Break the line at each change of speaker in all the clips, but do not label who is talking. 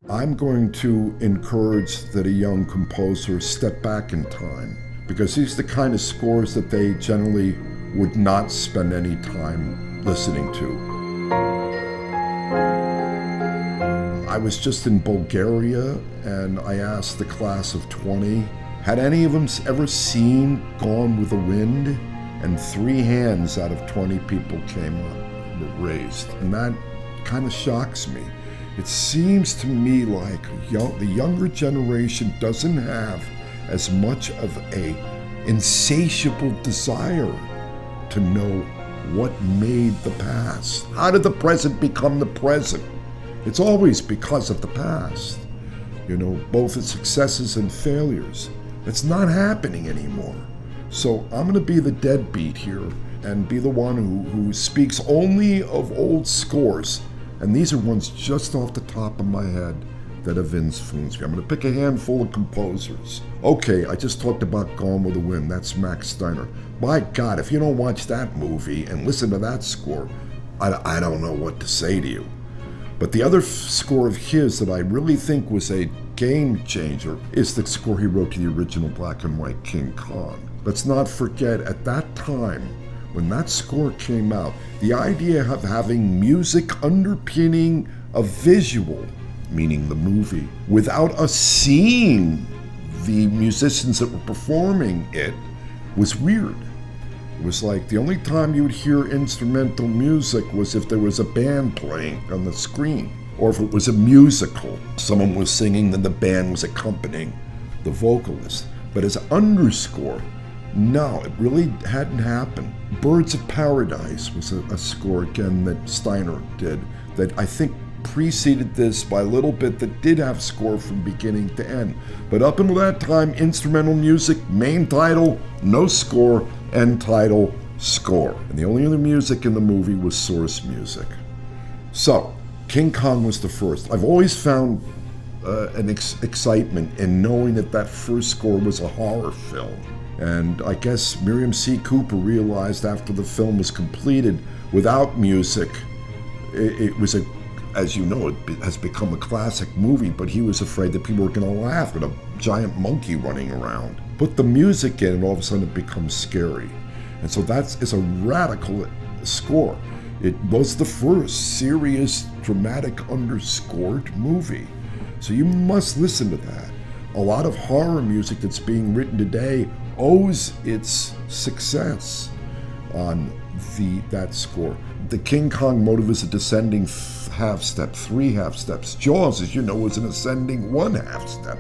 I'm going to encourage that a young composer step back in time, because these are the kind of scores that they generally would not spend any time listening to. I was just in Bulgaria and I asked the class of 20, had any of them ever seen Gone with the Wind? And 3 hands out of 20 people came up, were raised. And that kind of shocks me. It seems to me like the younger generation doesn't have as much of a insatiable desire to know what made the past. How did the present become the present? It's always because of the past. Both its successes and failures. It's not happening anymore. So I'm going to be the deadbeat here and be the one who speaks only of old scores. And these are ones just off the top of my head that have influenced me. I'm going to pick a handful of composers. Okay, I just talked about Gone with the Wind. That's Max Steiner. My God, if you don't watch that movie and listen to that score, I don't know what to say to you. But the other score of his that I really think was a game changer is the score he wrote to the original black and white King Kong. Let's not forget, at that time, when that score came out, the idea of having music underpinning a visual, meaning the movie, without us seeing the musicians that were performing it, was weird. It was like the only time you would hear instrumental music was if there was a band playing on the screen, or if it was a musical. Someone was singing, then the band was accompanying the vocalist. But as an underscore, no, it really hadn't happened. Birds of Paradise was a score, again, that Steiner did, that I think preceded this by a little bit, that did have score from beginning to end. But up until that time, instrumental music, main title, no score, end title, score. And the only other music in the movie was source music. So, King Kong was the first. I've always found an excitement in knowing that first score was a horror film. And I guess Miriam C. Cooper realized after the film was completed, without music, it was as you know, it has become a classic movie, but he was afraid that people were going to laugh at a giant monkey running around. Put the music in and all of a sudden it becomes scary. And so it's a radical score. It was the first serious, dramatic, underscored movie. So you must listen to that. A lot of horror music that's being written today owes its success on that score. The King Kong motive is a descending half step, 3 half steps. Jaws, as you know, was an ascending 1 half step.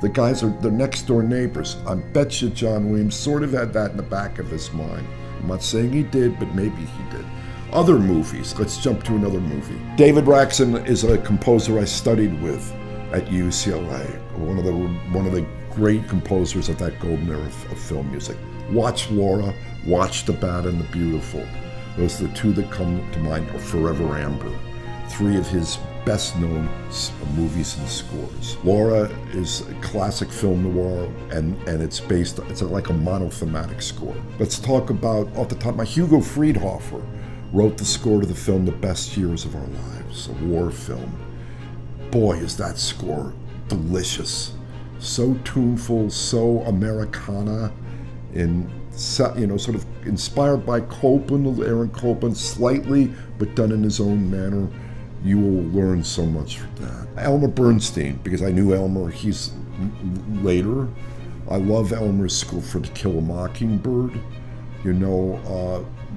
The guys are the next door neighbors. I bet you John Williams sort of had that in the back of his mind. I'm not saying he did, but maybe he did. Other movies. Let's jump to another movie. David Raxin is a composer I studied with at UCLA. One of the great composers of that golden era of film music. Watch Laura, watch The Bad and the Beautiful. Those are the 2 that come to mind, or Forever Amber. 3 of his best-known movies and scores. Laura is a classic film noir, and it's like a monothematic score. Let's talk about, off the top of my, Hugo Friedhofer wrote the score to the film The Best Years of Our Lives, a war film. Boy, is that score delicious. So tuneful, so Americana, sort of inspired by Aaron Copland, slightly, but done in his own manner. You will learn so much from that. Elmer Bernstein, because I knew Elmer, he's later. I love Elmer's score for To Kill a Mockingbird.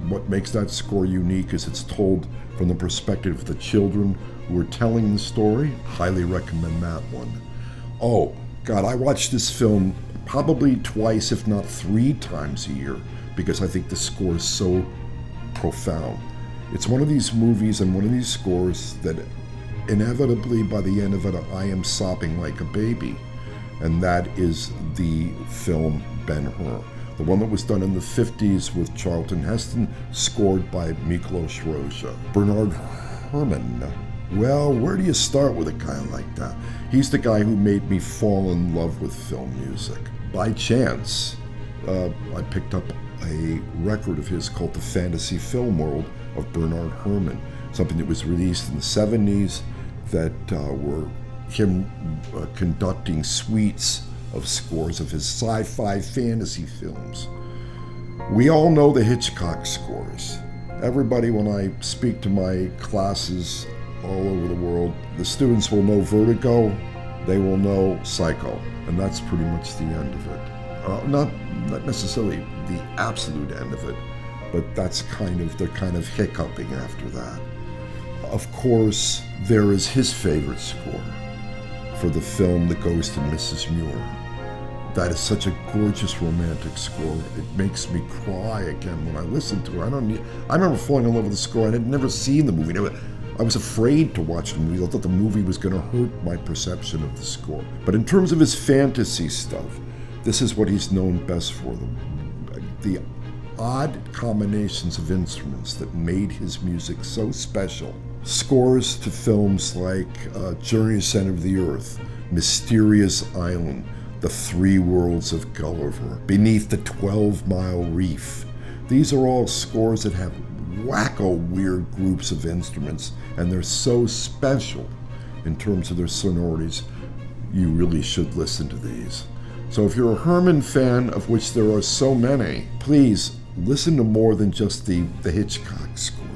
What makes that score unique is it's told from the perspective of the children who are telling the story. Highly recommend that one. Oh, God, I watch this film probably twice, if not 3 times a year, because I think the score is so profound. It's one of these movies and one of these scores that inevitably by the end of it, I am sobbing like a baby. And that is the film Ben-Hur. The one that was done in the 50s with Charlton Heston, scored by Miklos Rozsa. Bernard Herrmann. Well, where do you start with a guy like that? He's the guy who made me fall in love with film music. By chance, I picked up a record of his called The Fantasy Film World of Bernard Herrmann, something that was released in the 70s that were him conducting suites of scores of his sci-fi fantasy films. We all know the Hitchcock scores. Everybody, when I speak to my classes all over the world, the students will know Vertigo, they will know Psycho, and that's pretty much the end of it. Not necessarily the absolute end of it, but that's they're kind of hiccuping after that. Of course, there is his favorite score for the film The Ghost and Mrs. Muir. That is such a gorgeous romantic score. It makes me cry again when I listen to it. I remember falling in love with the score. I had never seen the movie. I was afraid to watch the movie. I thought the movie was going to hurt my perception of the score. But in terms of his fantasy stuff, this is what he's known best for. The odd combinations of instruments that made his music so special. Scores to films like Journey to the Center of the Earth, Mysterious Island, The Three Worlds of Gulliver, Beneath the 12-Mile Reef. These are all scores that have wacko weird groups of instruments, and they're so special in terms of their sonorities. You really should listen to these. So if you're a Herman fan, of which there are so many, please listen to more than just the Hitchcock score.